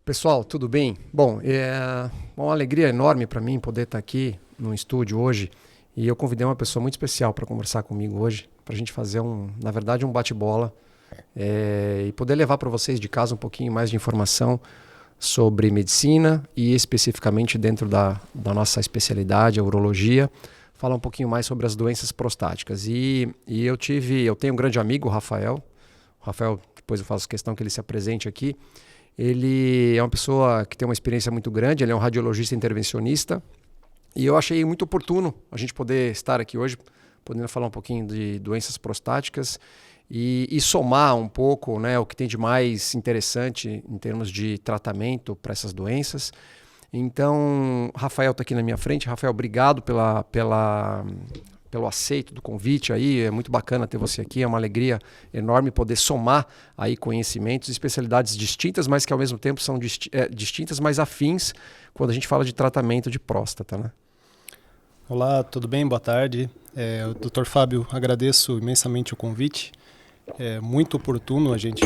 Pessoal, tudo bem? Bom, é uma alegria enorme para mim poder estar aqui no estúdio hoje e eu convidei uma pessoa muito especial para conversar comigo hoje, para a gente fazer na verdade, um bate-bola e poder levar para vocês de casa um pouquinho mais de informação sobre medicina e especificamente dentro da nossa especialidade, a urologia, falar um pouquinho mais sobre as doenças prostáticas. E eu tenho um grande amigo, o Rafael. O Rafael, depois eu faço questão que ele se apresente aqui. Ele é uma pessoa que tem uma experiência muito grande, ele é um radiologista intervencionista e eu achei muito oportuno a gente poder estar aqui hoje, podendo falar um pouquinho de doenças prostáticas e somar um pouco, né, o que tem de mais interessante em termos de tratamento para essas doenças. Então, Rafael está aqui na minha frente. Rafael, obrigado pelo aceito do convite aí, é muito bacana ter você aqui, é uma alegria enorme poder somar aí conhecimentos e especialidades distintas, mas que ao mesmo tempo são distintas, mas afins quando a gente fala de tratamento de próstata, né? Olá, tudo bem? Boa tarde. Dr. Fábio, agradeço imensamente o convite. É muito oportuno a gente,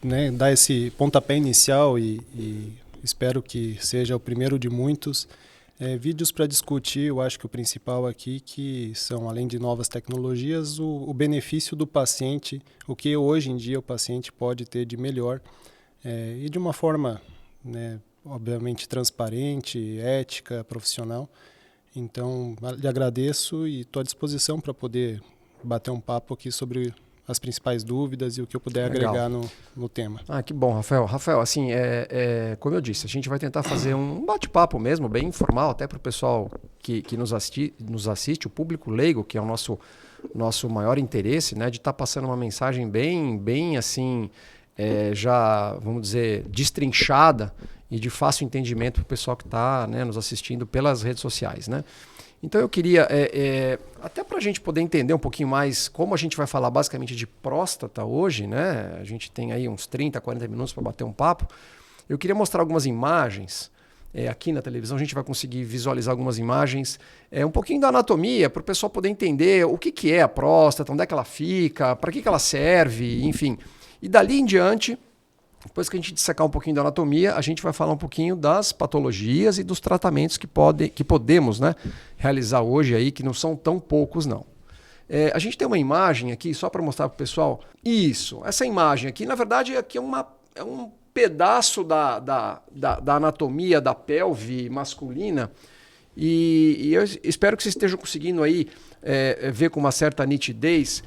né, dar esse pontapé inicial e espero que seja o primeiro de muitos. Vídeos para discutir, eu acho que o principal aqui que são, além de novas tecnologias, o benefício do paciente, o que hoje em dia o paciente pode ter de melhor e de uma forma, né, obviamente transparente, ética, profissional. Então, lhe agradeço e estou à disposição para poder bater um papo aqui sobre as principais dúvidas e o que eu puder agregar no tema. Ah, que bom, Rafael. Rafael, assim, como eu disse, a gente vai tentar fazer um bate-papo mesmo, bem informal, até para o pessoal que nos assiste, o público leigo, que é o nosso maior interesse, né, de estar passando uma mensagem bem assim, já, vamos dizer, destrinchada e de fácil entendimento para o pessoal que está, né, nos assistindo pelas redes sociais, né? Então eu queria, até para a gente poder entender um pouquinho mais como a gente vai falar basicamente de próstata hoje, né? A gente tem aí uns 30, 40 minutos para bater um papo. Eu queria mostrar algumas imagens. Aqui na televisão a gente vai conseguir visualizar algumas imagens, um pouquinho da anatomia, para o pessoal poder entender o que é a próstata, onde é que ela fica, para que ela serve, enfim. E dali em diante, depois que a gente dissecar um pouquinho da anatomia, a gente vai falar um pouquinho das patologias e dos tratamentos que podemos, né, realizar hoje aí, que não são tão poucos não. A gente tem uma imagem aqui, só para mostrar para o pessoal. Isso, essa imagem aqui, na verdade, aqui é um pedaço da anatomia da pelve masculina e eu espero que vocês estejam conseguindo aí ver com uma certa nitidez.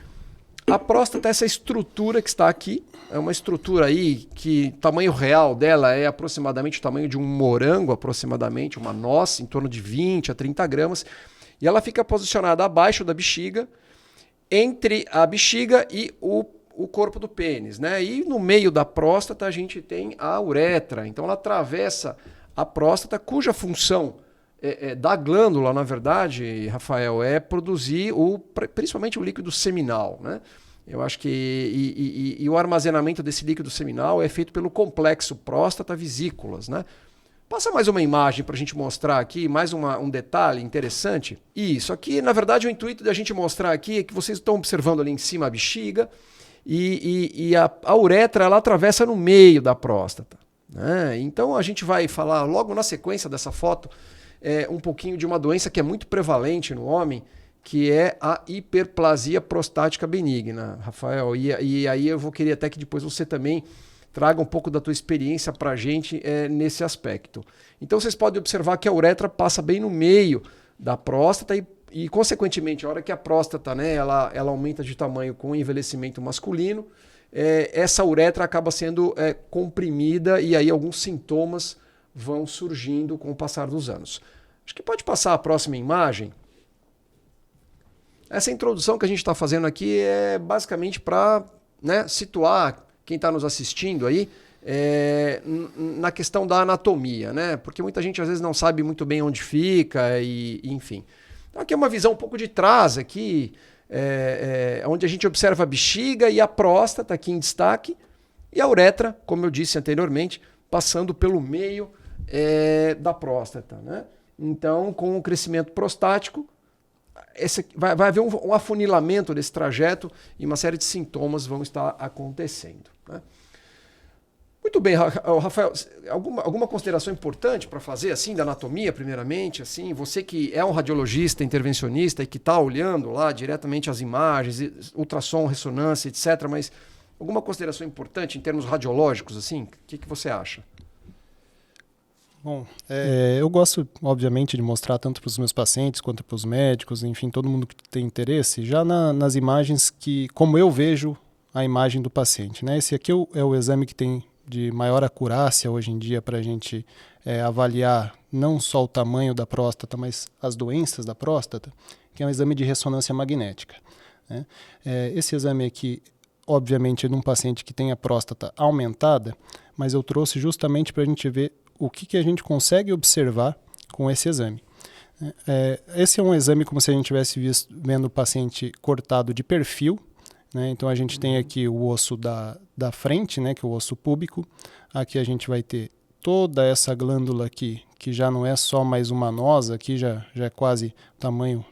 A próstata é essa estrutura que está aqui, é uma estrutura aí que o tamanho real dela é aproximadamente o tamanho de um morango, aproximadamente, uma noz, em torno de 20 a 30 gramas, e ela fica posicionada abaixo da bexiga, entre a bexiga e o corpo do pênis, né? E no meio da próstata a gente tem a uretra, então ela atravessa a próstata, cuja função da glândula, na verdade, Rafael, é produzir principalmente o líquido seminal, né? Eu acho que e o armazenamento desse líquido seminal é feito pelo complexo próstata-vesículas, né? Passa mais uma imagem para a gente mostrar aqui, mais um detalhe interessante. Isso aqui, na verdade, o intuito da gente mostrar aqui é que vocês estão observando ali em cima a bexiga e a uretra ela atravessa no meio da próstata, né? Então a gente vai falar logo na sequência dessa foto um pouquinho de uma doença que é muito prevalente no homem, que é a hiperplasia prostática benigna, Rafael. E aí eu vou querer até que depois você também traga um pouco da tua experiência para a gente nesse aspecto. Então vocês podem observar que a uretra passa bem no meio da próstata e consequentemente, a hora que a próstata, né, ela aumenta de tamanho com o envelhecimento masculino, essa uretra acaba sendo comprimida e aí alguns sintomas vão surgindo com o passar dos anos. Acho que pode passar a próxima imagem. Essa introdução que a gente está fazendo aqui é basicamente para, né, situar quem está nos assistindo aí na questão da anatomia, né? Porque muita gente às vezes não sabe muito bem onde fica e enfim. Então aqui é uma visão um pouco de trás aqui, onde a gente observa a bexiga e a próstata aqui em destaque e a uretra, como eu disse anteriormente, passando pelo meio da próstata, né? Então, com o crescimento prostático, vai haver um afunilamento desse trajeto e uma série de sintomas vão estar acontecendo. Né? Muito bem, Rafael, alguma consideração importante para fazer assim da anatomia, primeiramente? Assim, você que é um radiologista, intervencionista e que está olhando lá diretamente as imagens, ultrassom, ressonância, etc., mas alguma consideração importante em termos radiológicos? Assim? O que você acha? Bom, eu gosto, obviamente, de mostrar tanto para os meus pacientes quanto para os médicos, enfim, todo mundo que tem interesse, já nas imagens como eu vejo a imagem do paciente. Né? Esse aqui é o exame que tem de maior acurácia hoje em dia para a gente avaliar não só o tamanho da próstata, mas as doenças da próstata, que é um exame de ressonância magnética. Né? Esse exame aqui, obviamente, é de um paciente que tem a próstata aumentada, mas eu trouxe justamente para a gente ver o que a gente consegue observar com esse exame. Esse é um exame como se a gente estivesse vendo o paciente cortado de perfil. Né? Então a gente tem aqui o osso da frente, né, que é o osso púbico. Aqui a gente vai ter toda essa glândula aqui, que já não é só mais uma nosa, aqui já é quase o tamanho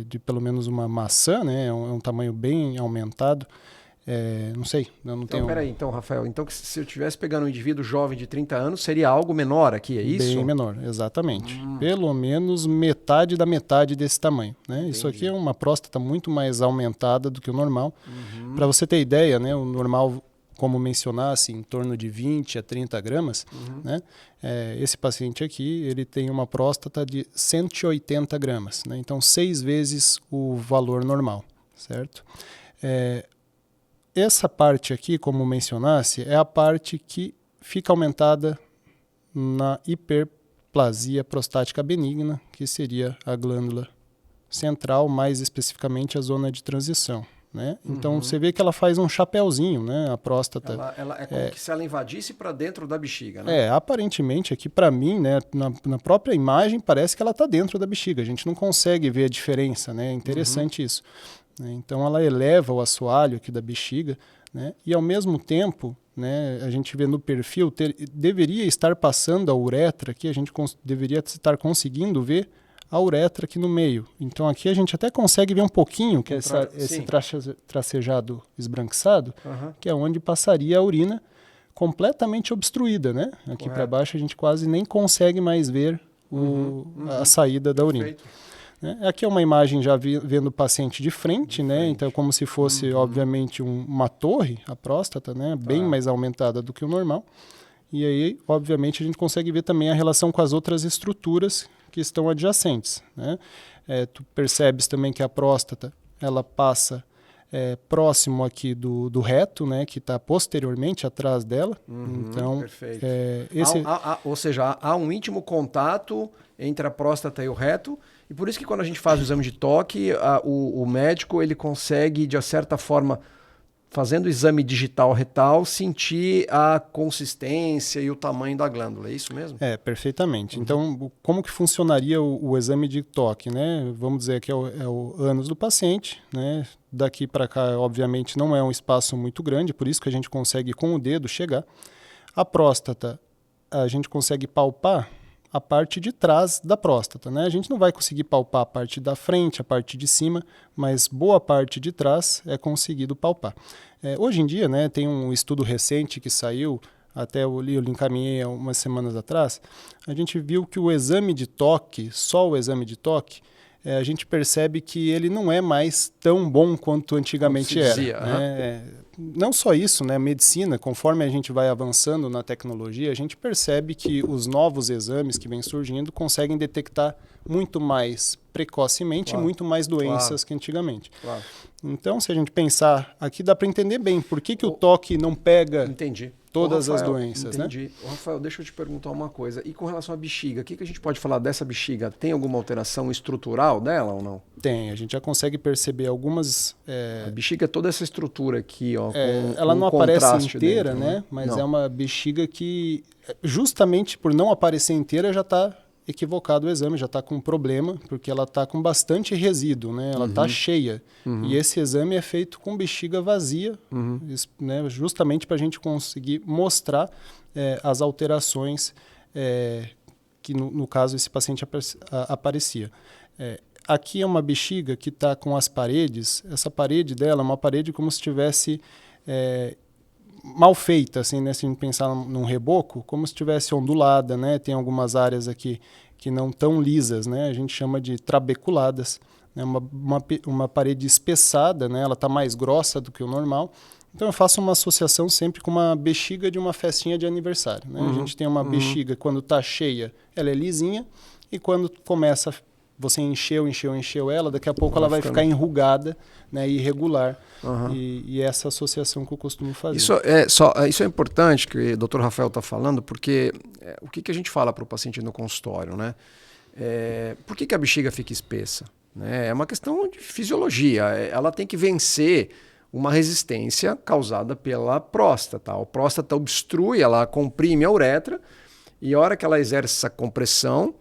de pelo menos uma maçã, né? É um tamanho bem aumentado. Não sei, eu não tenho... Peraí, então, Rafael, se eu estivesse pegando um indivíduo jovem de 30 anos, seria algo menor aqui, é isso? Bem menor, exatamente. Pelo menos metade da metade desse tamanho. Né? Isso aqui é uma próstata muito mais aumentada do que o normal. Para você ter ideia, né, o normal, como mencionasse, em torno de 20 a 30 gramas, né? Esse paciente aqui, ele tem uma próstata de 180 gramas. Né? Então, 6 vezes o valor normal, certo? Essa parte aqui, como mencionasse, é a parte que fica aumentada na hiperplasia prostática benigna, que seria a glândula central, mais especificamente a zona de transição. Né? Então você vê que ela faz um chapéuzinho, né? A próstata. Ela é como se ela invadisse para dentro da bexiga, né? Aparentemente aqui para mim, né, na própria imagem parece que ela está dentro da bexiga. A gente não consegue ver a diferença, né? É interessante isso. Então ela eleva o assoalho aqui da bexiga, né? E ao mesmo tempo, né, a gente vê no perfil, deveria estar passando a uretra aqui, a gente deveria estar conseguindo ver a uretra aqui no meio. Então aqui a gente até consegue ver um pouquinho, que é esse tracejado esbranquiçado, que é onde passaria a urina completamente obstruída. Né? Aqui para baixo a gente quase nem consegue mais ver a saída da urina. Aqui é uma imagem já vendo o paciente de frente, né? Então como se fosse, obviamente, uma torre, a próstata, né? Bem mais aumentada do que o normal. E aí, obviamente, a gente consegue ver também a relação com as outras estruturas que estão adjacentes. Né? Tu percebes também que a próstata ela passa próximo aqui do reto, né? Que está posteriormente atrás dela. Então, perfeito. Ou seja, há um íntimo contato entre a próstata e o reto. E por isso que quando a gente faz o exame de toque, o médico ele consegue, de certa forma, fazendo o exame digital retal, sentir a consistência e o tamanho da glândula. É isso mesmo? Perfeitamente. Então, como que funcionaria o exame de toque? Né? Vamos dizer que é o ânus do paciente. Né? Daqui para cá, obviamente, não é um espaço muito grande, por isso que a gente consegue, com o dedo, chegar. A próstata, a gente consegue palpar a parte de trás da próstata. Né? A gente não vai conseguir palpar a parte da frente, a parte de cima, mas boa parte de trás é conseguido palpar. Hoje em dia, né, tem um estudo recente que saiu, até eu lhe encaminhei há umas semanas atrás, a gente viu que o exame de toque, só o exame de toque, a gente percebe que ele não é mais tão bom quanto antigamente era. Dizia, né? Não só isso, né? A medicina, conforme a gente vai avançando na tecnologia, a gente percebe que os novos exames que vêm surgindo conseguem detectar muito mais precocemente e muito mais doenças que antigamente. Claro. Então, se a gente pensar, aqui dá para entender bem por que o toque não pega todas as doenças. Entendi. Né? Rafael, deixa eu te perguntar uma coisa. E com relação à bexiga, o que a gente pode falar dessa bexiga? Tem alguma alteração estrutural dela ou não? Tem, a gente já consegue perceber algumas... A bexiga é toda essa estrutura aqui, ó. Ela não aparece inteira, dentro, né? Mas não. É uma bexiga que, justamente por não aparecer inteira, já está equivocado o exame, já está com um problema, porque ela está com bastante resíduo, né? Ela está cheia. E esse exame é feito com bexiga vazia, né? Justamente para a gente conseguir mostrar as alterações que, no caso, esse paciente aparecia. aqui é uma bexiga que está com as paredes, essa parede dela é uma parede como se tivesse mal feita, assim, né? Se a gente pensar num reboco, como se tivesse ondulada, né? Tem algumas áreas aqui que não tão lisas, né? A gente chama de trabeculadas. Né? Uma parede espessada, né? Ela está mais grossa do que o normal. Então eu faço uma associação sempre com uma bexiga de uma festinha de aniversário. Né? A gente tem uma bexiga, quando está cheia, ela é lisinha, e quando começa, você encheu ela, daqui a pouco ela vai ficar enrugada, né? E irregular. E essa associação que eu costumo fazer. Isso é importante que o Dr. Rafael está falando, porque o que a gente fala para o paciente no consultório, né? Por que a bexiga fica espessa? É uma questão de fisiologia. Ela tem que vencer uma resistência causada pela próstata. A próstata obstrui, ela comprime a uretra, e a hora que ela exerce essa compressão,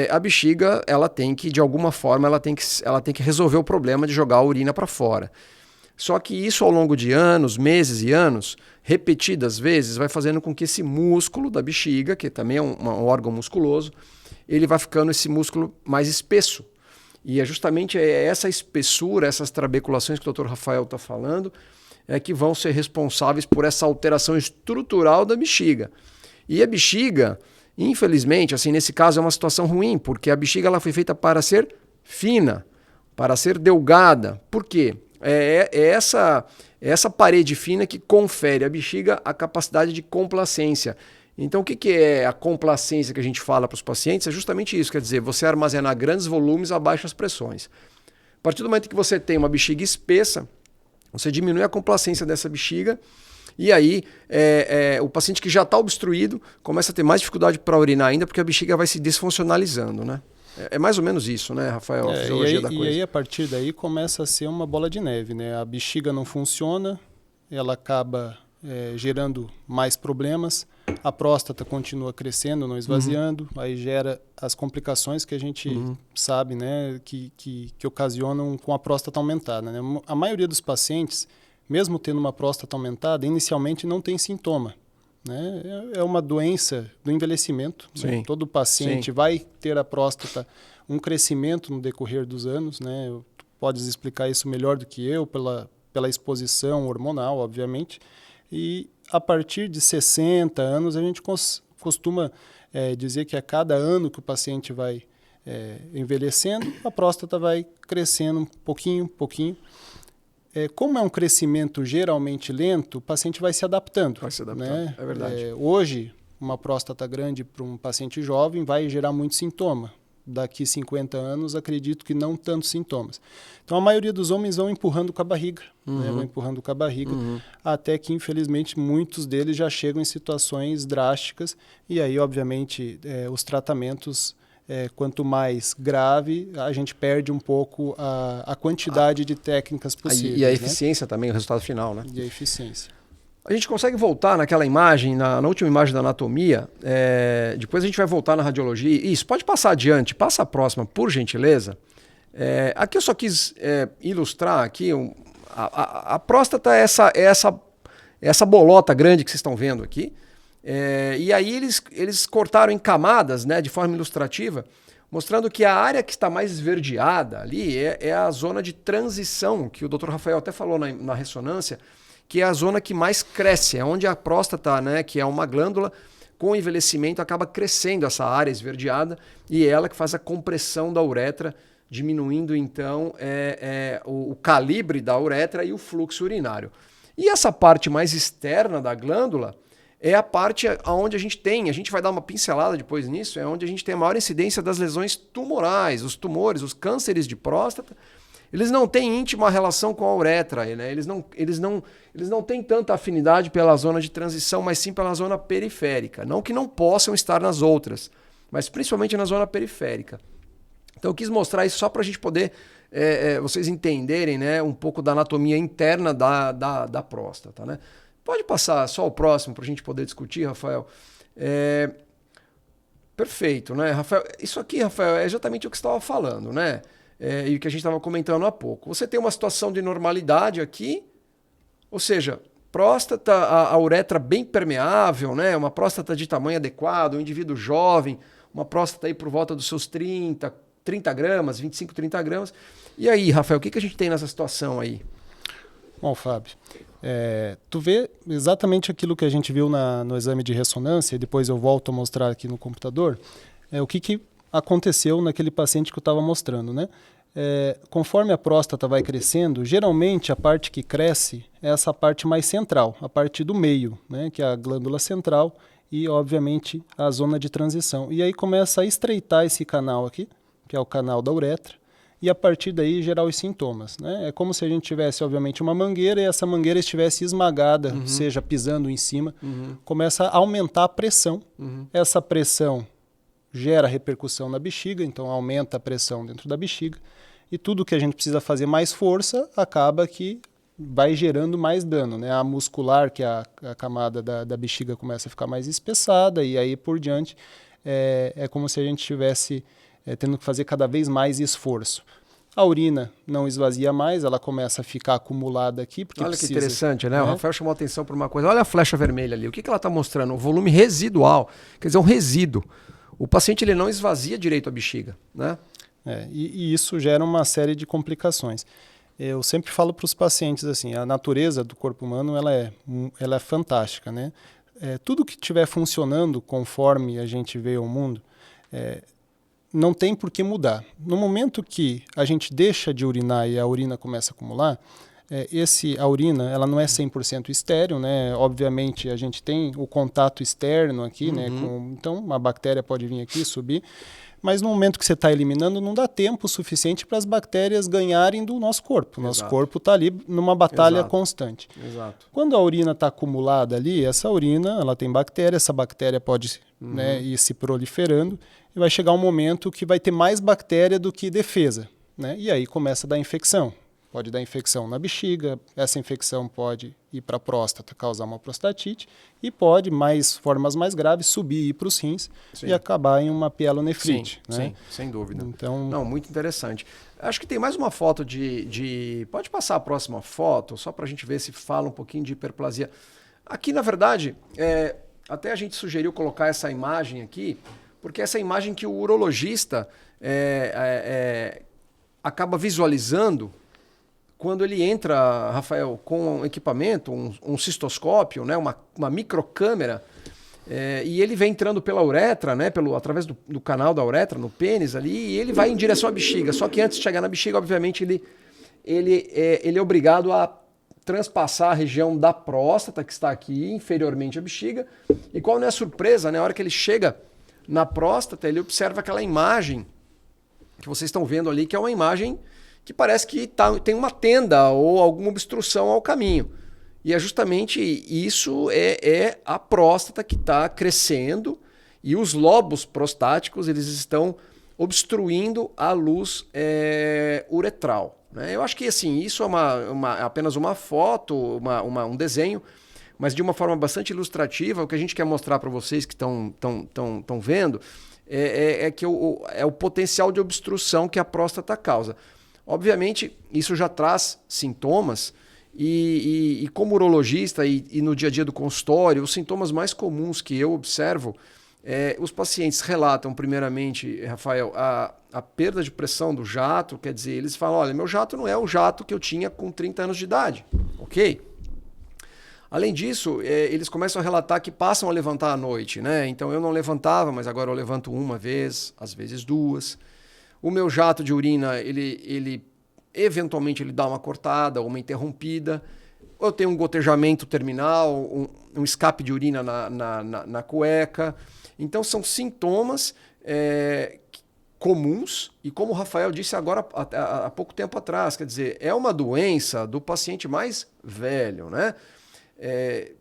a bexiga, ela tem que, de alguma forma, ela tem que resolver o problema de jogar a urina para fora. Só que isso, ao longo de anos, meses e anos, repetidas vezes, vai fazendo com que esse músculo da bexiga, que também é um órgão musculoso, ele vai ficando esse músculo mais espesso. E é justamente essa espessura, essas trabeculações que o Dr. Rafael está falando, que vão ser responsáveis por essa alteração estrutural da bexiga. E a bexiga, infelizmente, assim, nesse caso é uma situação ruim, porque a bexiga ela foi feita para ser fina, para ser delgada. Por quê? Essa parede fina que confere à bexiga a capacidade de complacência. Então, o que é a complacência que a gente fala para os pacientes? É justamente isso, quer dizer, você armazenar grandes volumes a baixas pressões. A partir do momento que você tem uma bexiga espessa, você diminui a complacência dessa bexiga e aí o paciente que já está obstruído começa a ter mais dificuldade para urinar ainda porque a bexiga vai se desfuncionalizando, né? É mais ou menos isso, né, Rafael? A fisiologia da coisa. E aí, a partir daí, começa a ser uma bola de neve, né? A bexiga não funciona, ela acaba gerando mais problemas, a próstata continua crescendo, não esvaziando, aí gera as complicações que a gente sabe, né, que ocasionam com a próstata aumentada. Né? A maioria dos pacientes, mesmo tendo uma próstata aumentada, inicialmente não tem sintoma. Né? É uma doença do envelhecimento. Né? Todo paciente vai ter a próstata um crescimento no decorrer dos anos. Né? Tu podes explicar isso melhor do que eu, pela exposição hormonal, obviamente. E a partir de 60 anos, a gente costuma dizer que a cada ano que o paciente vai envelhecendo, a próstata vai crescendo um pouquinho. Como é um crescimento geralmente lento, o paciente vai se adaptando. Né? É verdade. Hoje, uma próstata grande para um paciente jovem vai gerar muito sintoma. Daqui 50 anos, acredito que não tantos sintomas. Então, a maioria dos homens vão empurrando com a barriga, né? Vão empurrando com a barriga, até que, infelizmente, muitos deles já chegam em situações drásticas. E aí, obviamente, os tratamentos, quanto mais grave, a gente perde um pouco a quantidade de técnicas possíveis. E a eficiência, né? Também, o resultado final, né? E a eficiência. A gente consegue voltar naquela imagem, na última imagem da anatomia, depois a gente vai voltar na radiologia. Isso, pode passar adiante, passa a próxima, por gentileza. Aqui eu só quis ilustrar aqui, a próstata é essa bolota grande que vocês estão vendo aqui. E aí eles cortaram em camadas, né, de forma ilustrativa, mostrando que a área que está mais esverdeada ali é a zona de transição, que o Dr. Rafael até falou na ressonância, que é a zona que mais cresce, é onde a próstata, né, que é uma glândula, com o envelhecimento acaba crescendo essa área esverdeada e é ela que faz a compressão da uretra, diminuindo então o calibre da uretra e o fluxo urinário. E essa parte mais externa da glândula é a parte onde a gente vai dar uma pincelada depois nisso, é onde a gente tem a maior incidência das lesões tumorais, os tumores, os cânceres de próstata. Eles não têm íntima relação com a uretra, né? Eles não têm tanta afinidade pela zona de transição, mas sim pela zona periférica. Não que não possam estar nas outras, mas principalmente na zona periférica. Então eu quis mostrar isso só para a gente poder vocês entenderem, né, um pouco da anatomia interna da próstata. Né? Pode passar só o próximo para a gente poder discutir, Rafael. Perfeito, né, Rafael? Isso aqui, Rafael, é exatamente o que você estava falando, né? E o que a gente estava comentando há pouco. Você tem uma situação de normalidade aqui, ou seja, próstata, a uretra bem permeável, né? Uma próstata de tamanho adequado, um indivíduo jovem, uma próstata aí por volta dos seus 30, 30 gramas, 25, 30 gramas. E aí, Rafael, o que a gente tem nessa situação aí? Bom, Fábio, tu vê exatamente aquilo que a gente viu no exame de ressonância, e depois eu volto a mostrar aqui no computador, o que aconteceu naquele paciente que eu estava mostrando, né? Conforme a próstata vai crescendo, geralmente a parte que cresce é essa parte mais central, a parte do meio, né? Que é a glândula central e, obviamente, a zona de transição. E aí começa a estreitar esse canal aqui, que é o canal da uretra, e a partir daí gerar os sintomas, né? É como se a gente tivesse, obviamente, uma mangueira e essa mangueira estivesse esmagada, seja pisando em cima, começa a aumentar a pressão. Essa pressão gera repercussão na bexiga, então aumenta a pressão dentro da bexiga, e tudo que a gente precisa fazer mais força acaba que vai gerando mais dano, né? A muscular, que é a camada da bexiga, começa a ficar mais espessada, e aí por diante é como se a gente estivesse tendo que fazer cada vez mais esforço. A urina não esvazia mais, ela começa a ficar acumulada aqui. Porque olha que interessante, né? O Rafael chamou a atenção para uma coisa. Olha a flecha vermelha ali. O que ela está mostrando? O volume residual. Quer dizer, um resíduo. O paciente ele não esvazia direito a bexiga, né? E isso gera uma série de complicações. Eu sempre falo para os pacientes assim, a natureza do corpo humano ela é fantástica, né? Tudo que estiver funcionando conforme a gente vê o mundo, não tem por que mudar. No momento que a gente deixa de urinar e a urina começa a acumular, a urina ela não é 100% estéril, né? Obviamente a gente tem o contato externo aqui, né? Então uma bactéria pode vir aqui subir, mas no momento que você está eliminando não dá tempo suficiente para as bactérias ganharem do nosso corpo. O nosso corpo está ali numa batalha constante. Exato. Quando a urina está acumulada ali, essa urina ela tem bactéria, essa bactéria pode ir se proliferando e vai chegar um momento que vai ter mais bactéria do que defesa, né? E aí começa a dar infecção. Pode dar infecção na bexiga, essa infecção pode ir para a próstata, causar uma prostatite, e pode, formas mais graves, subir e ir para os rins e acabar em uma pielonefrite. Sim, né? sim, sem dúvida. Então, não, muito interessante. Acho que tem mais uma foto Pode passar a próxima foto, só para a gente ver se fala um pouquinho de hiperplasia. Aqui, na verdade, até a gente sugeriu colocar essa imagem aqui, porque essa imagem que o urologista acaba visualizando quando ele entra, Rafael, com um equipamento, um cistoscópio, né, uma microcâmera, e ele vem entrando pela uretra, né, através do canal da uretra, no pênis ali, e ele vai em direção à bexiga. Só que antes de chegar na bexiga, obviamente, ele é obrigado a transpassar a região da próstata, que está aqui, inferiormente à bexiga. E qual não é a surpresa, né? Na hora que ele chega na próstata, ele observa aquela imagem que vocês estão vendo ali, que é uma imagem que parece que tem uma tenda ou alguma obstrução ao caminho. E é justamente isso, a próstata que está crescendo e os lobos prostáticos eles estão obstruindo a luz uretral. Né? Eu acho que assim, isso é apenas uma foto, um desenho, mas de uma forma bastante ilustrativa. O que a gente quer mostrar para vocês que estão vendo que é o potencial de obstrução que a próstata causa. Obviamente, isso já traz sintomas e como urologista e no dia a dia do consultório, os sintomas mais comuns que eu observo, os pacientes relatam primeiramente, Rafael, a perda de pressão do jato, quer dizer, eles falam, olha, meu jato não é o jato que eu tinha com 30 anos de idade, ok? Além disso, eles começam a relatar que passam a levantar à noite, né? Então eu não levantava, mas agora eu levanto uma vez, às vezes duas. O meu jato de urina, ele eventualmente ele dá uma cortada ou uma interrompida. Eu tenho um gotejamento terminal, um escape de urina na cueca. Então são sintomas comuns e como o Rafael disse agora há pouco tempo atrás, quer dizer, é uma doença do paciente mais velho, né?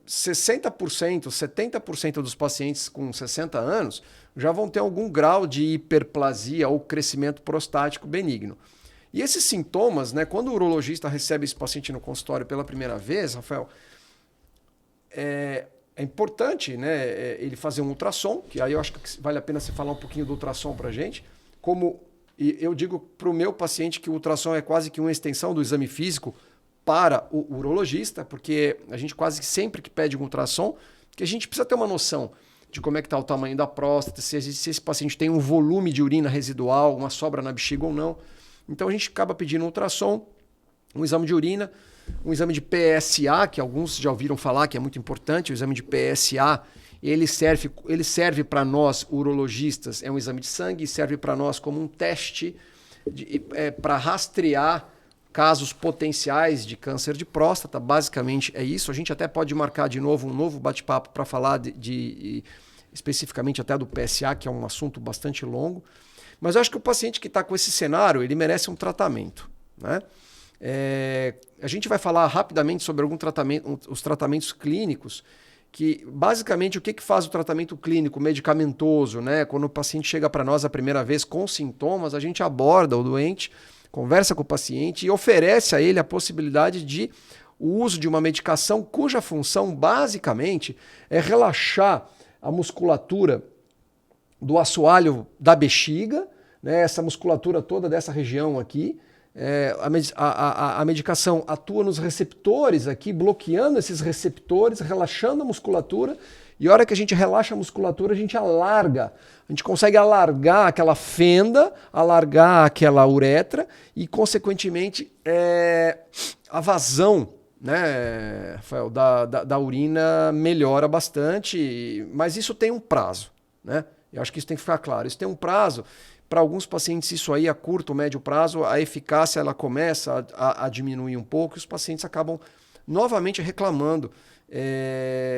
60%, 70% dos pacientes com 60 anos já vão ter algum grau de hiperplasia ou crescimento prostático benigno. E esses sintomas, né, quando o urologista recebe esse paciente no consultório pela primeira vez, Rafael, é importante, né, ele fazer um ultrassom, que aí eu acho que vale a pena você falar um pouquinho do ultrassom para a gente. E eu digo para o meu paciente que o ultrassom é quase que uma extensão do exame físico para o urologista, porque a gente quase sempre que pede um ultrassom, que a gente precisa ter uma noção. de como é que está o tamanho da próstata, se esse paciente tem um volume de urina residual, uma sobra na bexiga ou não. Então a gente acaba pedindo um ultrassom, um exame de urina, um exame de PSA, que alguns já ouviram falar que é muito importante. O exame de PSA, ele serve para nós urologistas, é um exame de sangue, serve para nós como um teste para rastrear casos potenciais de câncer de próstata. Basicamente é isso. A gente até pode marcar de novo um novo bate-papo para falar especificamente até do PSA, que é um assunto bastante longo. Mas eu acho que o paciente que está com esse cenário, ele merece um tratamento, né? A gente vai falar rapidamente sobre os tratamentos clínicos, que basicamente o que faz o tratamento clínico medicamentoso, né? Quando o paciente chega para nós a primeira vez com sintomas, a gente aborda o doente, conversa com o paciente e oferece a ele a possibilidade de o uso de uma medicação cuja função basicamente é relaxar a musculatura do assoalho da bexiga, né? Essa musculatura toda dessa região aqui. A medicação atua nos receptores aqui, bloqueando esses receptores, relaxando a musculatura, e a hora que a gente relaxa a musculatura, a gente consegue alargar aquela fenda, alargar aquela uretra e, consequentemente, a vazão, né, Rafael, da urina melhora bastante, mas isso tem um prazo, né? Eu acho que isso tem que ficar claro. Isso tem um prazo. Para alguns pacientes, isso aí a curto ou médio prazo, a eficácia ela começa a diminuir um pouco e os pacientes acabam novamente reclamando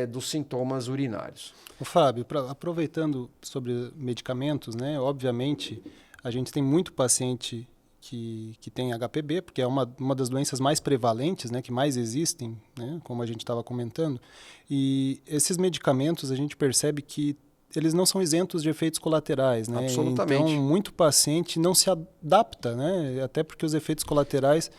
dos sintomas urinários. Fábio, aproveitando sobre medicamentos, né? Obviamente, a gente tem muito paciente que tem HPB, porque é uma das doenças mais prevalentes, né? Que mais existem, né? Como a gente estava comentando. E esses medicamentos, a gente percebe que eles não são isentos de efeitos colaterais, né? Absolutamente. Então, muito paciente não se adapta, né? Até porque os efeitos colaterais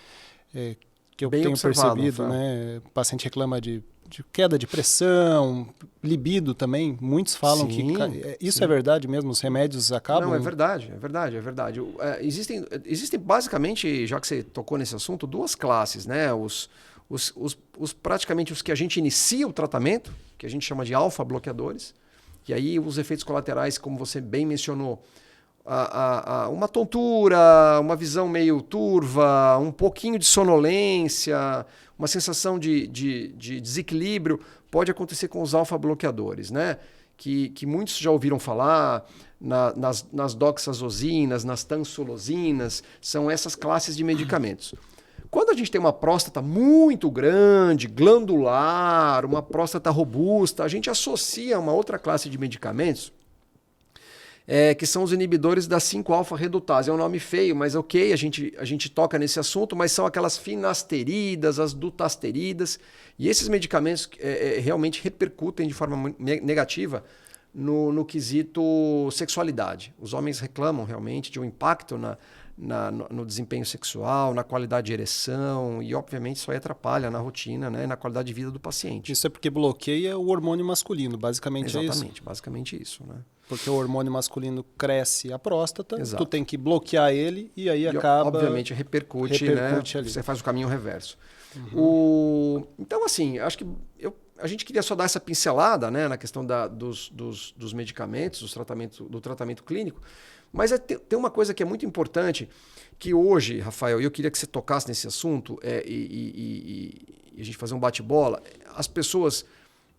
que eu Bem tenho percebido, né? O paciente reclama de queda de pressão, libido também. Muitos falam que isso é verdade mesmo, os remédios acabam... Não, é verdade. Existem basicamente, já que você tocou nesse assunto, duas classes, né? Praticamente os que a gente inicia o tratamento, que a gente chama de alfa-bloqueadores. E aí os efeitos colaterais, como você bem mencionou, uma tontura, uma visão meio turva, um pouquinho de sonolência, uma sensação de desequilíbrio, pode acontecer com os alfa-bloqueadores, né? Que muitos já ouviram falar, nas doxazosinas, nas tansulosinas, são essas classes de medicamentos. Quando a gente tem uma próstata muito grande, glandular, uma próstata robusta, a gente associa uma outra classe de medicamentos que são os inibidores da 5-alfa-redutase. É um nome feio, mas ok, a gente toca nesse assunto, mas são aquelas finasteridas, as dutasteridas, e esses medicamentos realmente repercutem de forma negativa no quesito sexualidade. Os homens reclamam realmente de um impacto no desempenho sexual, na qualidade de ereção, e obviamente isso aí atrapalha na rotina, né, na qualidade de vida do paciente. Isso é porque bloqueia o hormônio masculino, basicamente. Exatamente, é isso? Basicamente isso, né? Porque o hormônio masculino cresce a próstata, Exato. Tu tem que bloquear ele e aí acaba... Obviamente repercute, né? Ali. Você faz o caminho reverso. Uhum. Então, assim, acho que a gente queria só dar essa pincelada, né, na questão dos medicamentos, do tratamento clínico, mas tem uma coisa que é muito importante, que hoje, Rafael, eu queria que você tocasse nesse assunto e a gente fazer um bate-bola. As pessoas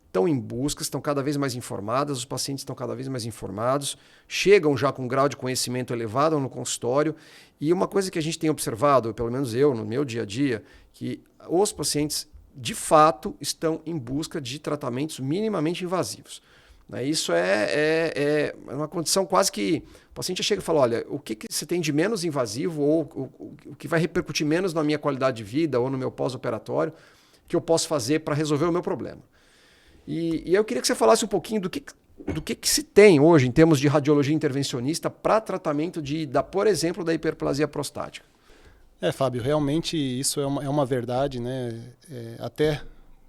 estão em busca, estão cada vez mais informadas, os pacientes estão cada vez mais informados, chegam já com um grau de conhecimento elevado no consultório, e uma coisa que a gente tem observado, pelo menos eu, no meu dia a dia, que os pacientes, de fato, estão em busca de tratamentos minimamente invasivos. Isso é uma condição quase que o paciente chega e fala, olha, o que você tem de menos invasivo ou o que vai repercutir menos na minha qualidade de vida ou no meu pós-operatório que eu posso fazer para resolver o meu problema. E eu queria que você falasse um pouquinho do que se tem hoje em termos de radiologia intervencionista para tratamento por exemplo, da hiperplasia prostática. Fábio, realmente isso é uma verdade, né? Até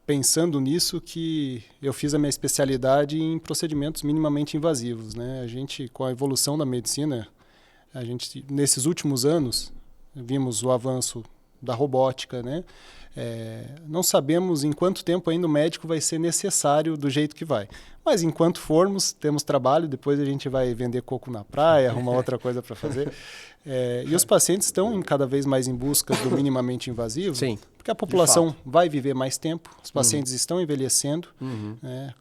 pensando nisso que eu fiz a minha especialidade em procedimentos minimamente invasivos, né? A gente, com a evolução da medicina, nesses últimos anos, vimos o avanço da robótica, né? Não sabemos em quanto tempo ainda o médico vai ser necessário do jeito que vai. Mas enquanto formos, temos trabalho, depois a gente vai vender coco na praia, arrumar outra coisa para fazer. E os pacientes estão cada vez mais em busca do minimamente invasivo, Sim, porque a população vai viver mais tempo, os pacientes estão envelhecendo.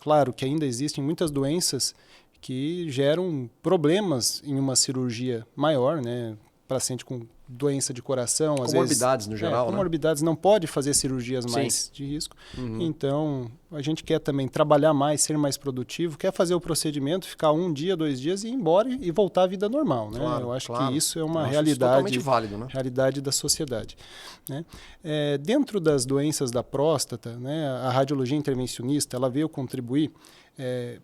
Claro que ainda existem muitas doenças que geram problemas em uma cirurgia maior, né? Paciente com doença de coração, às vezes... Comorbidades no geral, né? Comorbidades, não pode fazer cirurgias mais de risco. Então, a gente quer também trabalhar mais, ser mais produtivo, quer fazer o procedimento, ficar 1 dia, 2 dias e ir embora e voltar à vida normal, né? Claro, eu acho claro. que isso é uma Isso realidade... totalmente válido, né? Realidade da sociedade. Né? Dentro das doenças da próstata, né, a radiologia intervencionista, ela veio contribuir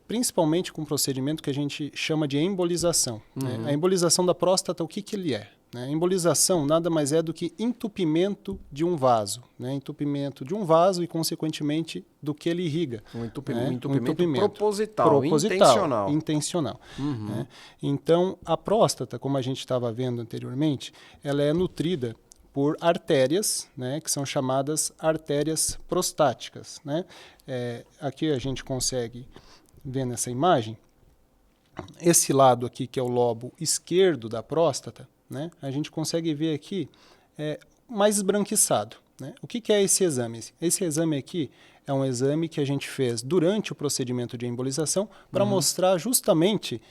principalmente com um procedimento que a gente chama de embolização. Né? A embolização da próstata, o que ele é? Né? A embolização nada mais é do que entupimento de um vaso. Né? Entupimento de um vaso e, consequentemente, do que ele irriga. Um entupimento proposital, intencional. Né? Então, a próstata, como a gente estava vendo anteriormente, ela é nutrida por artérias, né, que são chamadas artérias prostáticas. Né? Aqui a gente consegue ver nessa imagem, esse lado aqui, que é o lobo esquerdo da próstata, né, a gente consegue ver aqui mais esbranquiçado. Né? O que é esse exame? Esse exame aqui é um exame que a gente fez durante o procedimento de embolização para mostrar justamente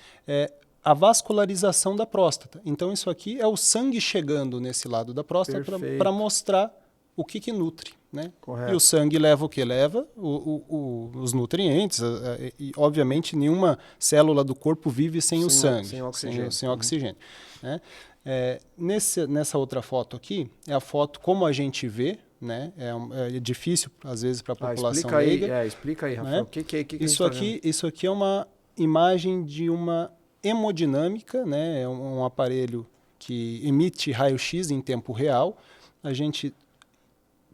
a vascularização da próstata. Então, isso aqui é o sangue chegando nesse lado da próstata para mostrar o que nutre. Né? E o sangue leva o que? Leva os nutrientes. E, obviamente, nenhuma célula do corpo vive sem o sangue. Sem oxigênio. Sem oxigênio. Né? Nessa outra foto aqui, é a foto como a gente vê. Né? É difícil, às vezes, para a população leiga. Explica aí, Rafael. Né? Isso aqui é uma imagem de uma hemodinâmica, né? É um aparelho que emite raio-x em tempo real. A gente,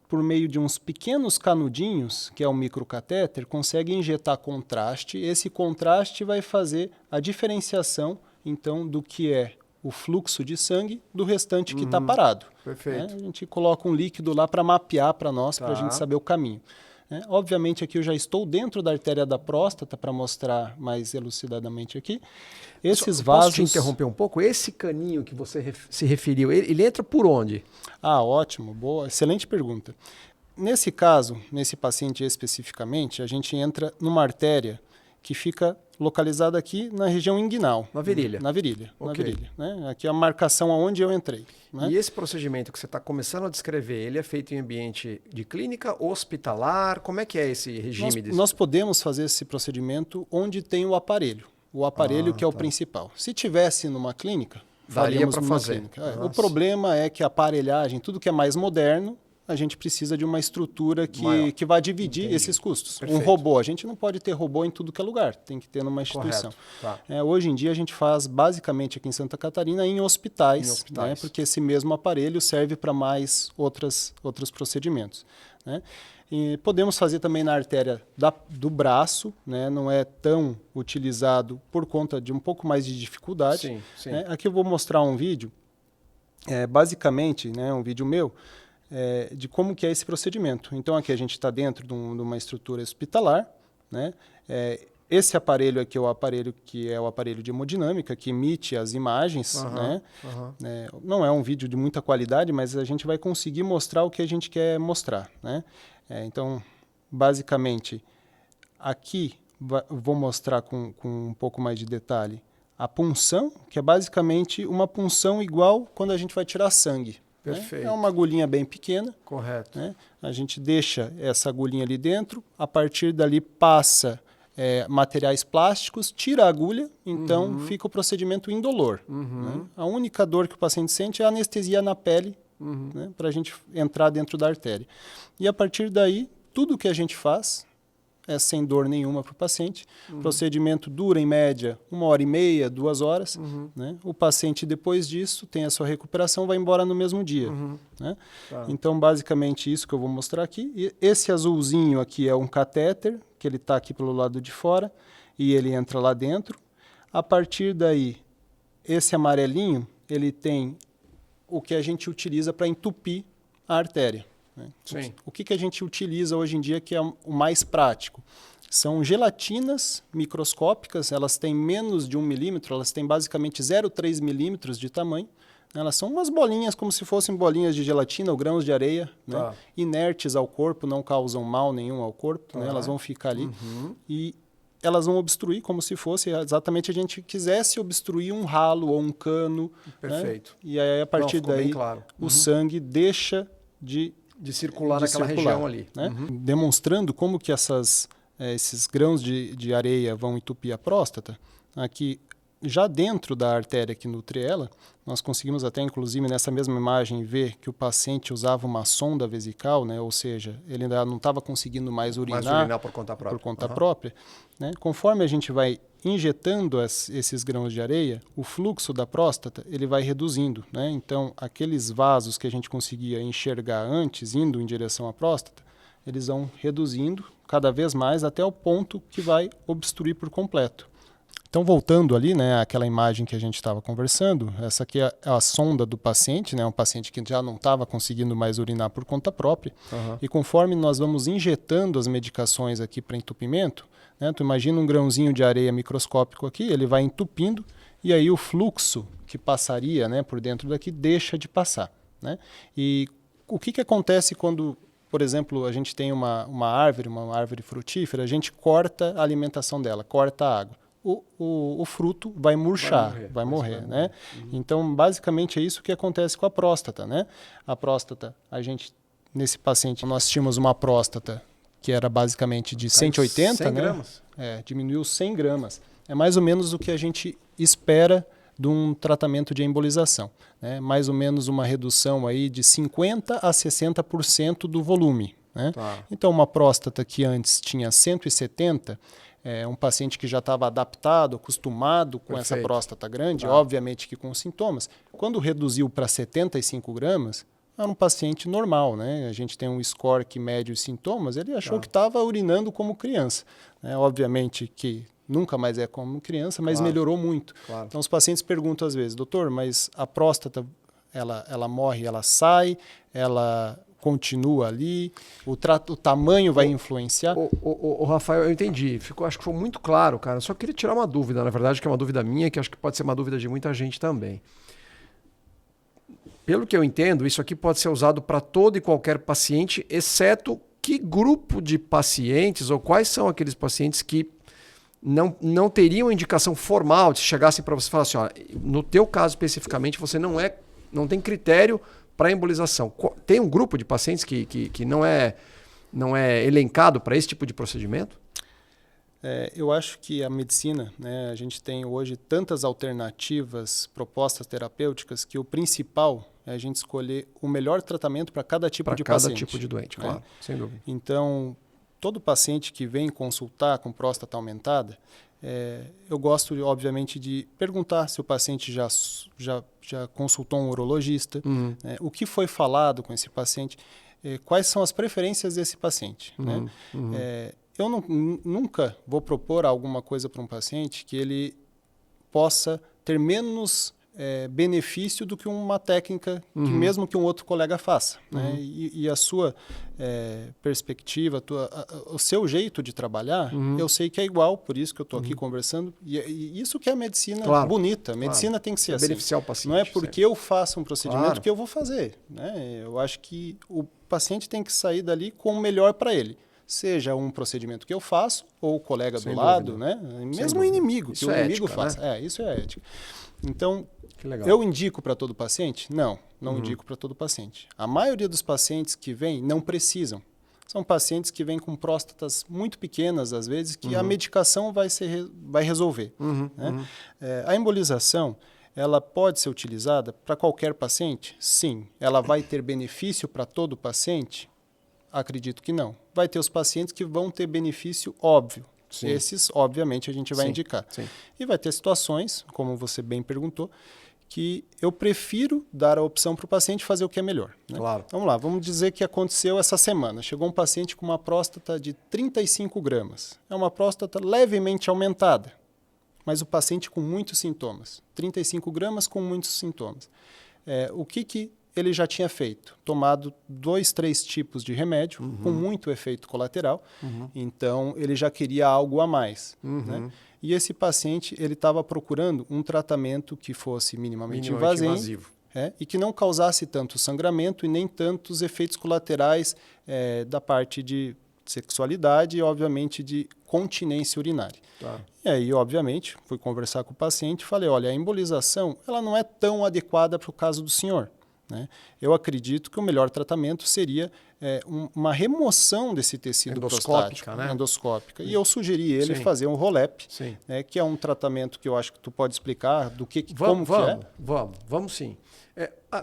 por meio de uns pequenos canudinhos, que é o microcatéter, consegue injetar contraste. Esse contraste vai fazer a diferenciação, então, do que é o fluxo de sangue do restante que está parado. Perfeito. Né? A gente coloca um líquido lá para mapear para nós, para a gente saber o caminho. Obviamente, aqui eu já estou dentro da artéria da próstata para mostrar mais elucidadamente aqui. Esses vasos... Posso te interromper um pouco? Esse caninho que você se referiu, ele entra por onde? Ótimo, boa, excelente pergunta. Nesse caso, nesse paciente especificamente, a gente entra numa artéria que fica localizada aqui na região inguinal. Na virilha. Na virilha. Né? Aqui é a marcação aonde eu entrei. Né? E esse procedimento que você está começando a descrever, ele é feito em ambiente de clínica, hospitalar? Como é que é esse regime? Nós podemos fazer esse procedimento onde tem o aparelho. O aparelho que é o principal. Se tivesse numa clínica, daria para fazer. O problema é que a aparelhagem, tudo que é mais moderno, a gente precisa de uma estrutura que vai dividir esses custos. Perfeito. Um robô, a gente não pode ter robô em tudo que é lugar, tem que ter numa instituição. Hoje em dia a gente faz basicamente aqui em Santa Catarina em hospitais. Né, porque esse mesmo aparelho serve para mais outros procedimentos. Né? E podemos fazer também na artéria do braço, né? Não é tão utilizado por conta de um pouco mais de dificuldade. Sim. Né? Aqui eu vou mostrar um vídeo, basicamente, né, um vídeo meu, de como que é esse procedimento. Então, aqui a gente está dentro de uma estrutura hospitalar. Né? Esse aparelho aqui é o aparelho de hemodinâmica, que emite as imagens. Né? Não é um vídeo de muita qualidade, mas a gente vai conseguir mostrar o que a gente quer mostrar. Né? Então, basicamente, aqui vou mostrar com um pouco mais de detalhe a punção, que é basicamente uma punção igual quando a gente vai tirar sangue. Perfeito. É uma agulhinha bem pequena. Correto. Né? A gente deixa essa agulhinha ali dentro, a partir dali passa materiais plásticos, tira a agulha, então fica o procedimento indolor. Né? A única dor que o paciente sente é a anestesia na pele, né? Para a gente entrar dentro da artéria. E a partir daí, tudo que a gente faz é sem dor nenhuma para o paciente. O procedimento dura, em média, 1h30, 2 horas. Né? O paciente, depois disso, tem a sua recuperação, vai embora no mesmo dia. Né? Então, basicamente, isso que eu vou mostrar aqui. E esse azulzinho aqui é um catéter, que ele está aqui pelo lado de fora, e ele entra lá dentro. A partir daí, esse amarelinho, ele tem o que a gente utiliza para entupir a artéria. Né? Sim. O que a gente utiliza hoje em dia que é o mais prático? São gelatinas microscópicas, elas têm menos de 1 milímetro, elas têm basicamente 0,3 milímetros de tamanho. Elas são umas bolinhas, como se fossem bolinhas de gelatina ou grãos de areia, né? Inertes ao corpo, não causam mal nenhum ao corpo, né? Elas vão ficar ali e elas vão obstruir como se fosse exatamente a gente quisesse obstruir um ralo ou um cano. Perfeito. Né? E aí, a partir daí, claro. o sangue deixa de circular naquela região ali. Né? Demonstrando como que esses grãos de areia vão entupir a próstata, aqui já dentro da artéria que nutre ela, nós conseguimos até, inclusive, nessa mesma imagem, ver que o paciente usava uma sonda vesical, né? Ou seja, ele ainda não estava conseguindo mais urinar por conta própria. Por conta própria, né? Conforme a gente vai injetando esses grãos de areia, o fluxo da próstata ele vai reduzindo. Né? Então, aqueles vasos que a gente conseguia enxergar antes, indo em direção à próstata, eles vão reduzindo cada vez mais até o ponto que vai obstruir por completo. Então, voltando ali, né, àquela imagem que a gente estava conversando, essa aqui é a sonda do paciente, né, um paciente que já não estava conseguindo mais urinar por conta própria. E conforme nós vamos injetando as medicações aqui para entupimento, né, tu imagina um grãozinho de areia microscópico aqui, ele vai entupindo e aí o fluxo que passaria, né, por dentro daqui deixa de passar. Né? E o que acontece quando, por exemplo, a gente tem uma árvore frutífera, a gente corta a alimentação dela, corta a água. O fruto vai murchar, vai morrer, né? Então, basicamente é isso que acontece com a próstata, né? A próstata, nesse paciente, nós tínhamos uma próstata que era basicamente de 180, 100 né? gramas. Diminuiu 100 gramas. É mais ou menos o que a gente espera de um tratamento de embolização, né? Mais ou menos uma redução aí de 50% a 60% do volume, né? Então, uma próstata que antes tinha 170, um paciente que já estava adaptado, acostumado com essa próstata grande, obviamente que com sintomas, quando reduziu para 75 gramas, era um paciente normal, né? A gente tem um score que mede os sintomas, ele achou que estava urinando como criança. Né? Obviamente que nunca mais é como criança, mas melhorou muito. Então os pacientes perguntam às vezes, doutor, mas a próstata, ela morre, ela sai, ela continua ali, o tamanho vai influenciar? O Rafael, eu entendi. Acho que foi muito claro, cara. Eu só queria tirar uma dúvida, na verdade, que é uma dúvida minha, que acho que pode ser uma dúvida de muita gente também. Pelo que eu entendo, isso aqui pode ser usado para todo e qualquer paciente, exceto que grupo de pacientes ou quais são aqueles pacientes que não teriam indicação formal de se chegassem para você e falar assim, ó, no teu caso especificamente, você não tem critério para embolização. Tem um grupo de pacientes que não é elencado para esse tipo de procedimento? Eu acho que a medicina, né, a gente tem hoje tantas alternativas, propostas terapêuticas, que o principal é a gente escolher o melhor tratamento para cada tipo de paciente. Para cada tipo de doente, claro, sem dúvida. Então, todo paciente que vem consultar com próstata aumentada, eu gosto, obviamente, de perguntar se o paciente já consultou um urologista, o que foi falado com esse paciente, quais são as preferências desse paciente. Né? Eu nunca vou propor alguma coisa para um paciente que ele possa ter menos benefício do que uma técnica que mesmo que um outro colega faça. Né? E a sua perspectiva, o seu jeito de trabalhar, eu sei que é igual, por isso que eu estou aqui conversando. E isso que é a medicina bonita. A medicina tem que ser assim. Beneficiar o paciente. Não é porque eu faço um procedimento que eu vou fazer. Né? Eu acho que o paciente tem que sair dali com o melhor para ele. Seja um procedimento que eu faço, ou o colega do lado, né? Mesmo o inimigo, que o inimigo faça. Isso é ética. Então, eu indico para todo paciente? Não indico para todo paciente. A maioria dos pacientes que vêm não precisam. São pacientes que vêm com próstatas muito pequenas, às vezes, que a medicação vai resolver. Né? A embolização, ela pode ser utilizada para qualquer paciente? Sim. Ela vai ter benefício para todo paciente? Acredito que não. Vai ter os pacientes que vão ter benefício óbvio. Sim. Esses, obviamente, a gente vai indicar. Sim. E vai ter situações, como você bem perguntou, que eu prefiro dar a opção para o paciente fazer o que é melhor. Né? Claro. Vamos lá, vamos dizer que aconteceu essa semana. Chegou um paciente com uma próstata de 35 gramas. É uma próstata levemente aumentada, mas o paciente com muitos sintomas. 35 gramas com muitos sintomas. O que ele já tinha tomado 2, 3 tipos de remédio, com muito efeito colateral, então ele já queria algo a mais. Né? E esse paciente ele estava procurando um tratamento que fosse minimamente invasivo. E que não causasse tanto sangramento e nem tantos efeitos colaterais da parte de sexualidade e, obviamente, de continência urinária. Tá. E aí, obviamente, fui conversar com o paciente e falei, olha, a embolização ela não é tão adequada para o caso do senhor. Né? Eu acredito que o melhor tratamento seria uma remoção desse tecido prostático, né? Endoscópica. E eu sugeri ele fazer um ROLEP, né, que é um tratamento que eu acho que tu pode explicar do como que é. Vamos sim.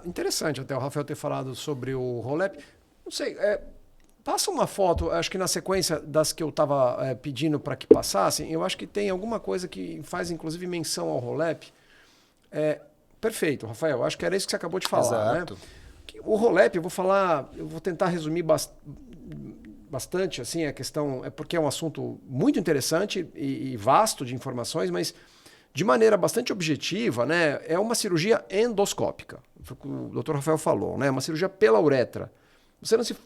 Interessante até o Rafael ter falado sobre o ROLEP. Não sei, passa uma foto, acho que na sequência das que eu estava pedindo para que passassem, eu acho que tem alguma coisa que faz inclusive menção ao ROLEP. Perfeito, Rafael, acho que era isso que você acabou de falar. Exato. Né? O ROLEP, eu vou tentar resumir bastante assim, a questão, porque é um assunto muito interessante e vasto de informações, mas de maneira bastante objetiva, né, é uma cirurgia endoscópica. O Dr. Rafael falou, né, uma cirurgia pela uretra.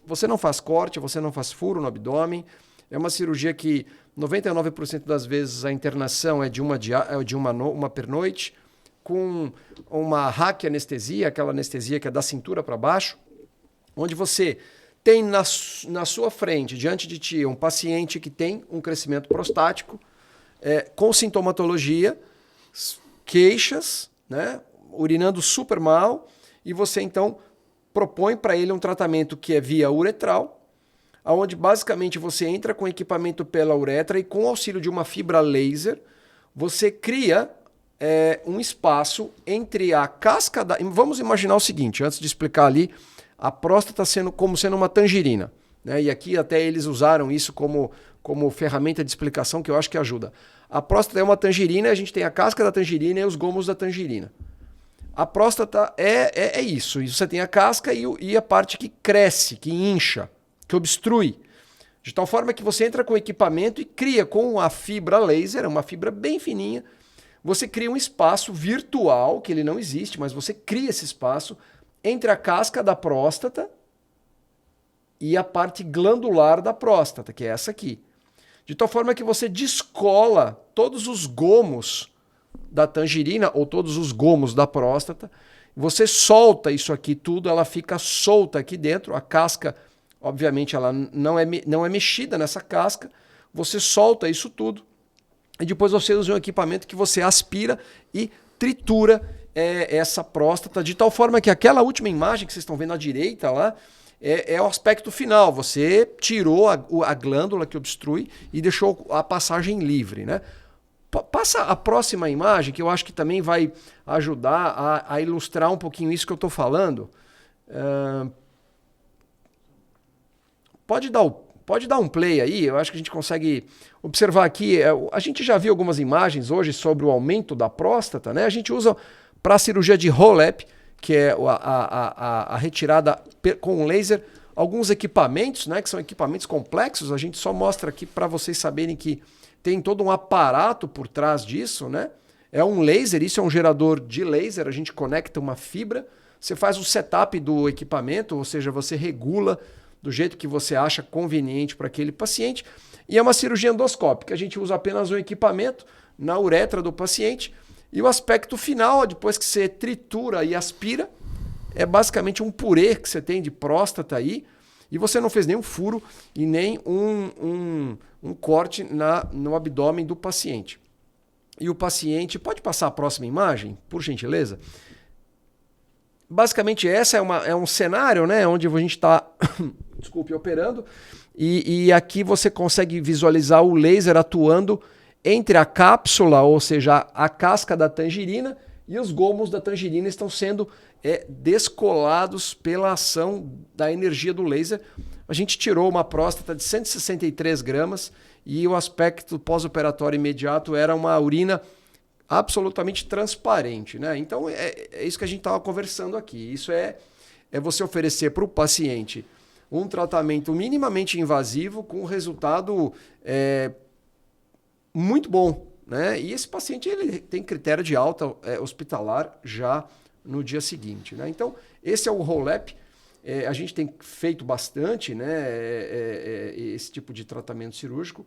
Você não faz corte, você não faz furo no abdômen. É uma cirurgia que 99% das vezes a internação é de uma pernoite, com uma raquianestesia, aquela anestesia que é da cintura para baixo, onde você tem na sua frente, diante de ti, um paciente que tem um crescimento prostático, com sintomatologia, queixas, né, urinando super mal, e você então propõe para ele um tratamento que é via uretral, onde basicamente você entra com equipamento pela uretra e com o auxílio de uma fibra laser, você cria um espaço entre a casca da... Vamos imaginar o seguinte, antes de explicar ali, a próstata sendo uma tangerina. Né? E aqui até eles usaram isso como ferramenta de explicação que eu acho que ajuda. A próstata é uma tangerina, a gente tem a casca da tangerina e os gomos da tangerina. A próstata é isso. Você tem a casca e a parte que cresce, que incha, que obstrui. De tal forma que você entra com o equipamento e cria com a fibra laser, uma fibra bem fininha, você cria um espaço virtual, que ele não existe, mas você cria esse espaço entre a casca da próstata e a parte glandular da próstata, que é essa aqui. De tal forma que você descola todos os gomos da tangerina ou todos os gomos da próstata, você solta isso aqui tudo, ela fica solta aqui dentro, a casca, obviamente, ela não é mexida nessa casca, você solta isso tudo e depois você usa um equipamento que você aspira e tritura essa próstata, de tal forma que aquela última imagem que vocês estão vendo à direita lá, é o aspecto final. Você tirou a glândula que obstrui e deixou a passagem livre, né? Passa a próxima imagem, que eu acho que também vai ajudar a ilustrar um pouquinho isso que eu estou falando. Pode dar um play aí, eu acho que a gente consegue observar aqui. A gente já viu algumas imagens hoje sobre o aumento da próstata, né? A gente usa para a cirurgia de ROLEP, que é a retirada com laser, alguns equipamentos, né, que são equipamentos complexos. A gente só mostra aqui para vocês saberem que tem todo um aparato por trás disso, né? É um laser, isso é um gerador de laser, a gente conecta uma fibra, você faz o setup do equipamento, ou seja, você regula do jeito que você acha conveniente para aquele paciente, e é uma cirurgia endoscópica. A gente usa apenas um equipamento na uretra do paciente, e o aspecto final, depois que você tritura e aspira, é basicamente um purê que você tem de próstata aí, e você não fez nenhum furo e nem um corte no abdômen do paciente. E o paciente... Pode passar a próxima imagem, por gentileza? Basicamente, essa é um cenário, né, onde a gente está operando, e aqui você consegue visualizar o laser atuando entre a cápsula, ou seja, a casca da tangerina, e os gomos da tangerina estão sendo descolados pela ação da energia do laser. A gente tirou uma próstata de 163 gramas e o aspecto pós-operatório imediato era uma urina absolutamente transparente, né? Então é isso que a gente estava conversando aqui. Isso é você oferecer para o paciente um tratamento minimamente invasivo com resultado muito bom, né? E esse paciente ele tem critério de alta hospitalar já no dia seguinte. Né? Então, esse é o roll-up. A gente tem feito bastante, né, esse tipo de tratamento cirúrgico,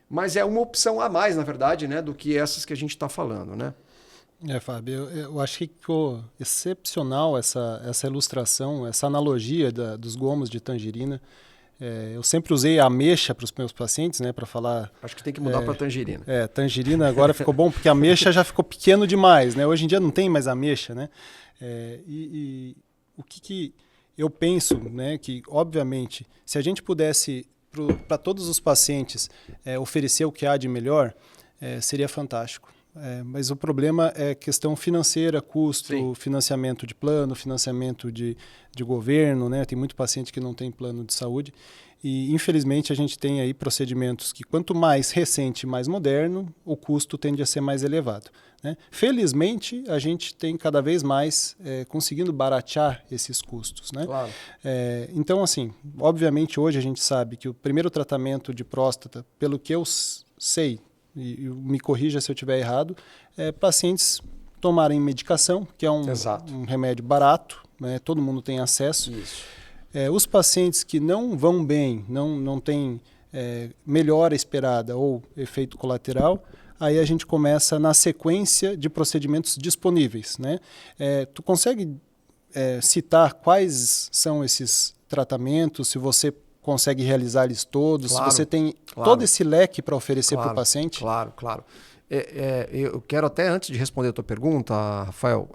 mas é uma opção a mais, na verdade, né, do que essas que a gente está falando. Né? Fábio, eu acho que ficou excepcional essa ilustração, essa analogia dos gomos de tangerina. Eu sempre usei a ameixa para os meus pacientes, né, para falar... Acho que tem que mudar para tangerina. Tangerina agora ficou bom, porque a ameixa já ficou pequeno demais, né? Hoje em dia não tem mais ameixa, né? E o que eu penso, né, que, obviamente, se a gente pudesse, para todos os pacientes, oferecer o que há de melhor, seria fantástico. Mas o problema é questão financeira, custo, Sim. financiamento de plano, financiamento de governo, né? Tem muito paciente que não tem plano de saúde e, infelizmente, a gente tem aí procedimentos que quanto mais recente, mais moderno, o custo tende a ser mais elevado. Né? Felizmente, a gente tem cada vez mais conseguindo baratear esses custos. Né? Claro. Então, assim, obviamente, hoje a gente sabe que o primeiro tratamento de próstata, pelo que eu sei, e me corrija se eu estiver errado, pacientes tomarem medicação, que é um remédio barato, né? Todo mundo tem acesso. Isso. Os pacientes que não vão bem, não têm melhora esperada ou efeito colateral, aí a gente começa na sequência de procedimentos disponíveis. Né? Tu consegue citar quais são esses tratamentos, se você consegue realizar eles todos, claro, se você tem todo esse leque para oferecer para o paciente? Claro. Eu quero até, antes de responder a tua pergunta, Rafael,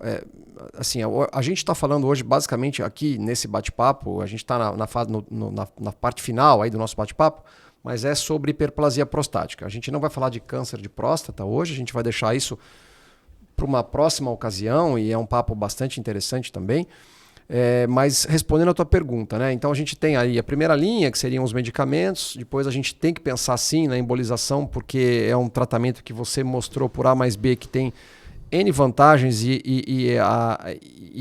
assim, a gente está falando hoje, basicamente, aqui nesse bate-papo, a gente está na parte final aí do nosso bate-papo, mas é sobre hiperplasia prostática. A gente não vai falar de câncer de próstata hoje, a gente vai deixar isso para uma próxima ocasião, e é um papo bastante interessante também. Mas respondendo a tua pergunta, né? Então a gente tem aí a primeira linha, que seriam os medicamentos, depois a gente tem que pensar sim na embolização, porque é um tratamento que você mostrou por A mais B que tem N vantagens e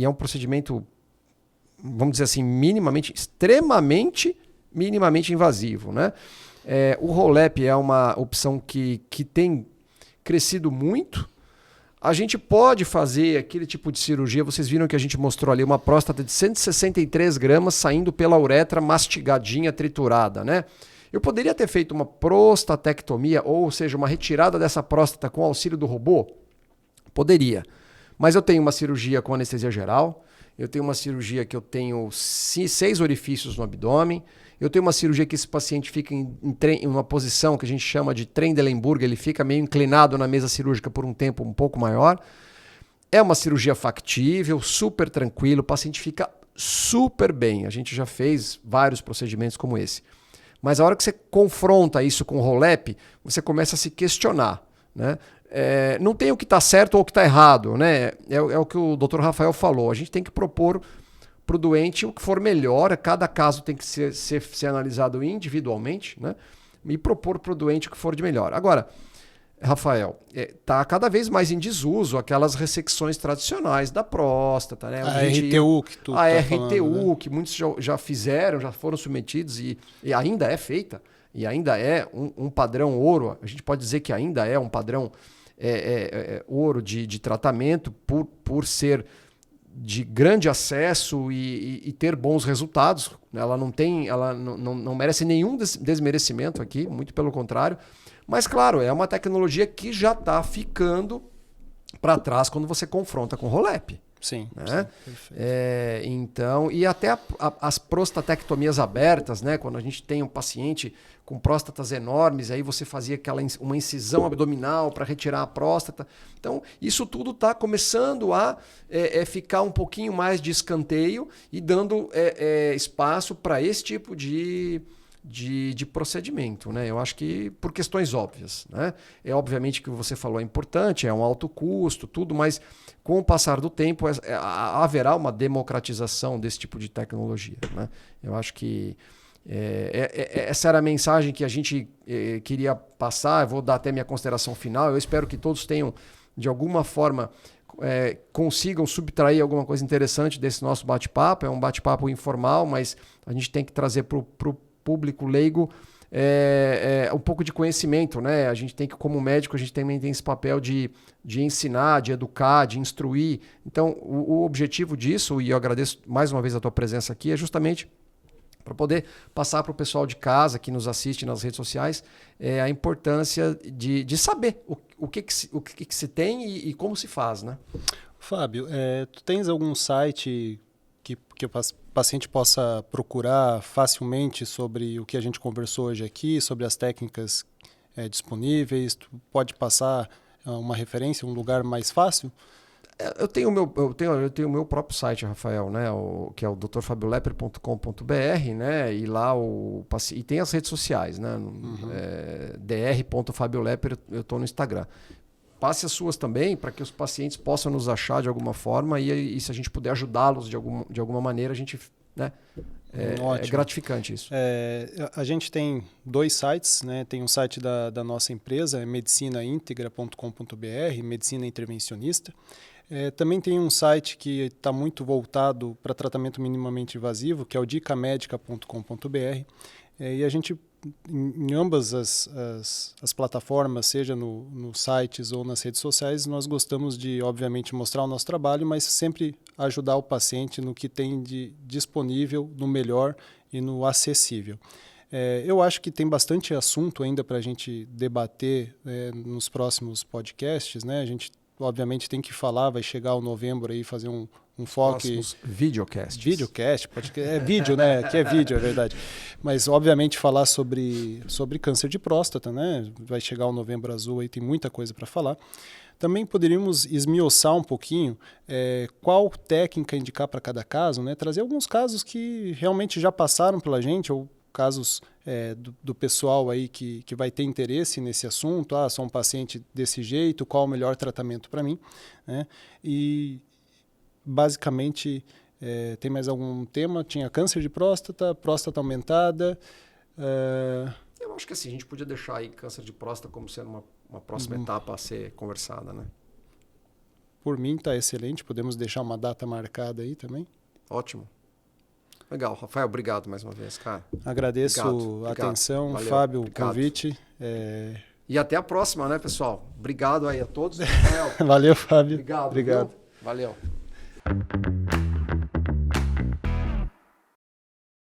é um procedimento, vamos dizer assim, extremamente minimamente invasivo. Né? O roll-up é uma opção que tem crescido muito. A gente pode fazer aquele tipo de cirurgia, vocês viram que a gente mostrou ali uma próstata de 163 gramas saindo pela uretra mastigadinha, triturada, né? Eu poderia ter feito uma prostatectomia, ou seja, uma retirada dessa próstata com auxílio do robô? Poderia. Mas eu tenho uma cirurgia com anestesia geral, eu tenho uma cirurgia que eu tenho 6 orifícios no abdômen, eu tenho uma cirurgia que esse paciente fica em uma posição que a gente chama de Trendelenburg, ele fica meio inclinado na mesa cirúrgica por um tempo um pouco maior. É uma cirurgia factível, super tranquilo, o paciente fica super bem. A gente já fez vários procedimentos como esse. Mas a hora que você confronta isso com o roll-up, você começa a se questionar. Né? Não tem o que está certo ou o que está errado. Né? É o que o Dr. Rafael falou. A gente tem que propor para o doente o que for melhor, cada caso tem que ser analisado individualmente, né? E propor para o doente o que for de melhor. Agora, Rafael, está cada vez mais em desuso aquelas ressecções tradicionais da próstata. Né? A RTU que tu tá RTU, falando, né? Que muitos já fizeram, já foram submetidos e ainda é feita, e ainda é um padrão ouro. A gente pode dizer que ainda é um padrão ouro de tratamento por ser de grande acesso e ter bons resultados. Ela não merece nenhum desmerecimento aqui, muito pelo contrário. Mas, claro, é uma tecnologia que já está ficando para trás quando você confronta com o roll-up. Sim, né? Sim, perfeito. Então, e até as prostatectomias abertas, né? Quando a gente tem um paciente com próstatas enormes, aí você fazia uma incisão abdominal para retirar a próstata. Então, isso tudo está começando a ficar um pouquinho mais de escanteio e dando espaço para esse tipo de procedimento, né? Eu acho que por questões óbvias, né? Obviamente que o que você falou é importante, é um alto custo, tudo, mas com o passar do tempo haverá uma democratização desse tipo de tecnologia, né? Eu acho que essa era a mensagem que a gente queria passar. Eu vou dar até minha consideração final. Eu espero que todos tenham, de alguma forma, consigam subtrair alguma coisa interessante desse nosso bate-papo. É um bate-papo informal, mas a gente tem que trazer para o público leigo um pouco de conhecimento, né? A gente tem que, como médico, a gente também tem esse papel de ensinar, de educar, de instruir. Então, o objetivo disso, e eu agradeço mais uma vez a tua presença aqui, é justamente para poder passar para o pessoal de casa que nos assiste nas redes sociais a importância de saber o que se tem e como se faz, né? Fábio, tu tens algum site que o paciente possa procurar facilmente sobre o que a gente conversou hoje aqui, sobre as técnicas disponíveis? Tu pode passar uma referência, um lugar mais fácil? Eu tenho o meu próprio site, Rafael, né? Que é o drfabioleper.com.br, né? E lá e tem as redes sociais, né? dr.fabioleper, eu estou no Instagram. Passe as suas também, para que os pacientes possam nos achar de alguma forma e se a gente puder ajudá-los de alguma maneira, a gente, né? É gratificante isso. A gente tem 2 sites, né? Tem um site da nossa empresa, medicinaintegra.com.br, Medicina Intervencionista. Também tem um site que está muito voltado para tratamento minimamente invasivo, que é o dicamedica.com.br. E a gente, em ambas as plataformas, seja nos sites ou nas redes sociais, nós gostamos de, obviamente, mostrar o nosso trabalho, mas sempre ajudar o paciente no que tem de disponível, no melhor e no acessível. Eu acho que tem bastante assunto ainda para a gente debater nos próximos podcasts, né? A gente obviamente tem que falar, vai chegar o novembro aí, fazer um foco. Videocasts. Videocast, é vídeo, né? Aqui é vídeo, é verdade. Mas, obviamente, falar sobre câncer de próstata, né? Vai chegar o Novembro Azul aí, tem muita coisa para falar. Também poderíamos esmiuçar um pouquinho qual técnica indicar para cada caso, né? Trazer alguns casos que realmente já passaram pela gente, ou casos do pessoal aí que vai ter interesse nesse assunto. Sou um paciente desse jeito, qual o melhor tratamento para mim, né? E basicamente tem mais algum tema? Tinha câncer de próstata aumentada. Eu acho que assim, a gente podia deixar aí câncer de próstata como sendo uma próxima etapa a ser conversada, né? Por mim está excelente, podemos deixar uma data marcada aí também. Ótimo. Legal, Rafael, obrigado mais uma vez, cara. Agradeço a atenção, valeu, Fábio, o convite. E até a próxima, né, pessoal? Obrigado aí a todos. Rafael. Valeu, Fábio. Obrigado. Valeu.